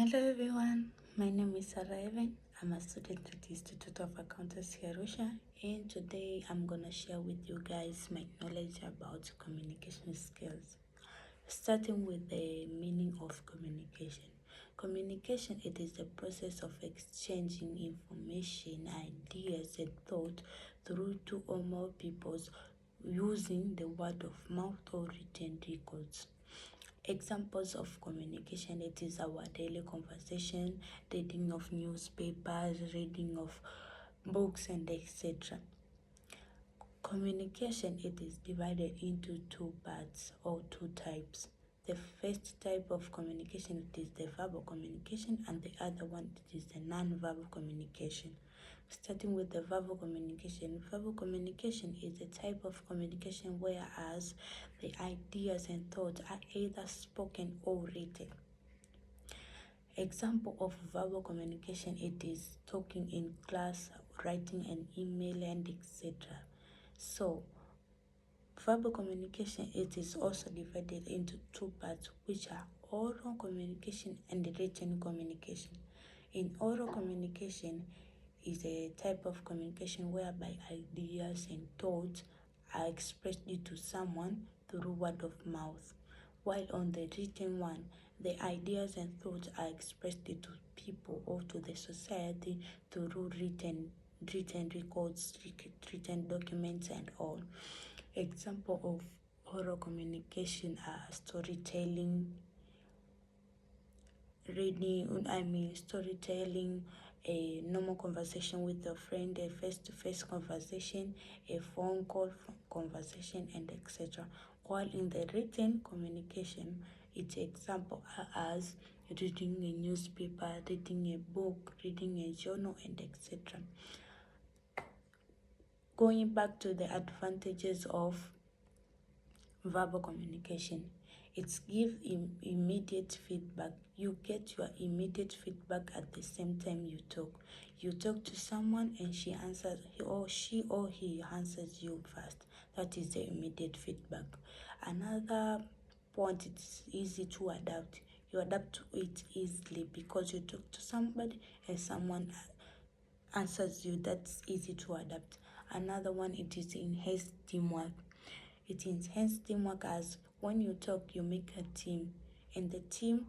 Hello everyone, my name is Sarah Evan. I'm a student at the Institute of Accountancy Arusha, and today I'm gonna share with you guys my knowledge about communication skills. Starting with the meaning of communication. Communication, it is the process of exchanging information, ideas, and thought through two or more peoples using the word of mouth or written records. Examples of communication, it is our daily conversation, reading of newspapers, reading of books, and etc. Communication, it is divided into two parts or two types. The first type of communication, it is the verbal communication, and the other one, it is the non-verbal communication. Starting with the verbal communication is a type of communication whereas the ideas and thoughts are either spoken or written. Example of verbal communication, it is talking in class, writing an email, and etc. So verbal communication, it is also divided into two parts, which are oral communication and written communication. In oral communication is a type of communication whereby ideas and thoughts are expressed to someone through word of mouth, while on the written one, the ideas and thoughts are expressed to people or to the society through written records, written documents, and all. Example of oral communication are storytelling, storytelling, a normal conversation with a friend, a face-to-face conversation, a phone call conversation, and etc. While in the written communication, its example are as reading a newspaper, reading a book, reading a journal, and etc. Going back to the advantages of verbal communication, it's give immediate feedback. You get your immediate feedback at the same time you talk. You talk to someone and she or he answers you fast. That is the immediate feedback. Another point, it's easy to adapt. You adapt to it easily because you talk to somebody and someone answers you. That's easy to adapt. Another one, it is enhanced teamwork. It enhances teamwork as when you talk, you make a team, and the team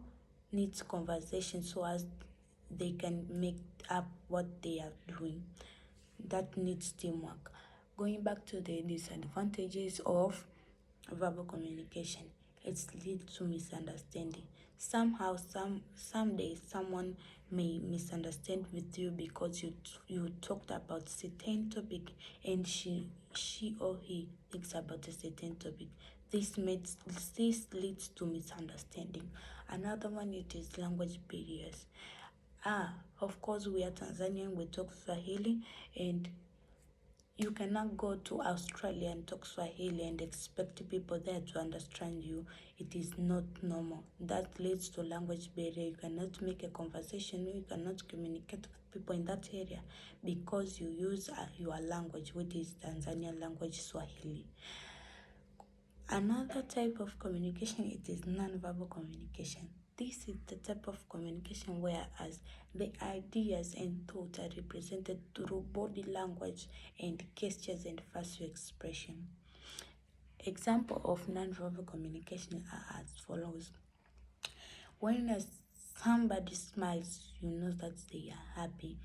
needs conversation so as they can make up what they are doing. That needs teamwork. Going back to the disadvantages of verbal communication, it leads to misunderstanding. Somehow, someday someone may misunderstand with you because you talked about certain topic and she or he thinks about a certain topic. This leads to misunderstanding. Another one, it is language barriers. Of course, we are Tanzanian, we talk Swahili, and you cannot go to Australia and talk Swahili and expect people there to understand you. It is not normal. That leads to language barrier. You cannot make a conversation, you cannot communicate with people in that area because you use your language, which is Tanzanian language, Swahili. Another type of communication, it is non-verbal communication. This is the type of communication whereas the ideas and thoughts are represented through body language and gestures and facial expression. Example of non-verbal communication are as follows. When somebody smiles, you know that they are happy,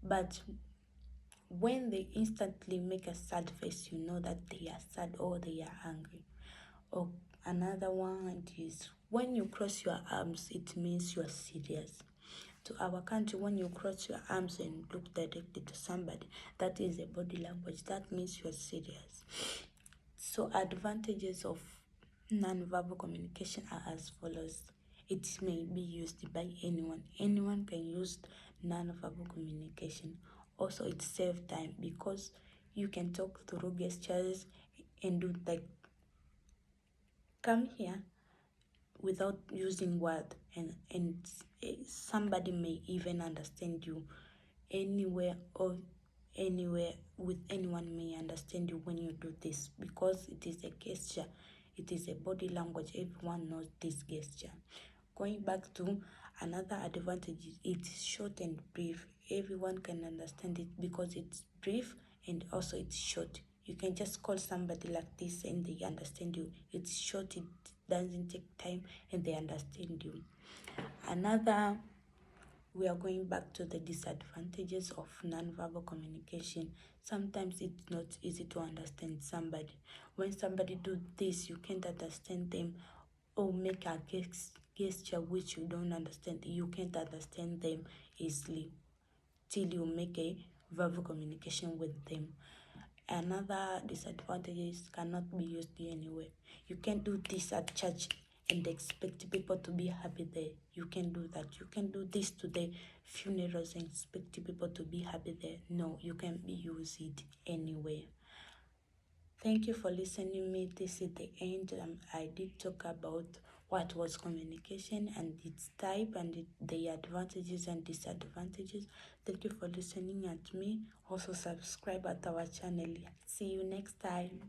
but when they instantly make a sad face, you know that they are sad or they are angry. Or another one is when you cross your arms, it means you are serious. To our country, when you cross your arms and look directly to somebody, that is a body language. That means you are serious. So advantages of non-verbal communication are as follows. It may be used by anyone. Anyone can use non-verbal communication. Also, it saves time because you can talk through gestures and do like come here without using word, and somebody may even understand you anywhere or anywhere with anyone may understand you when you do this because it is a gesture, it is a body language. Everyone knows this gesture. Going back to another advantage, it's short and brief. Everyone can understand it because it's brief and also it's short. You can just call somebody like this and they understand you. It's short, it doesn't take time, and they understand you. Another, we are going back to the disadvantages of non-verbal communication. Sometimes it's not easy to understand somebody. When somebody do this, you can't understand them, or make a gesture which you don't understand. You can't understand them easily till you make a verbal communication with them. Another disadvantage is cannot be used anywhere. You can't do this at church and expect people to be happy there. You can do that. You can do this to the funerals and expect people to be happy there. No, you can't use it anywhere. Thank you for listening me. This is the end. I did talk about what was communication and its type and the advantages and disadvantages. Thank you for listening at me. Also subscribe at our channel. See you next time.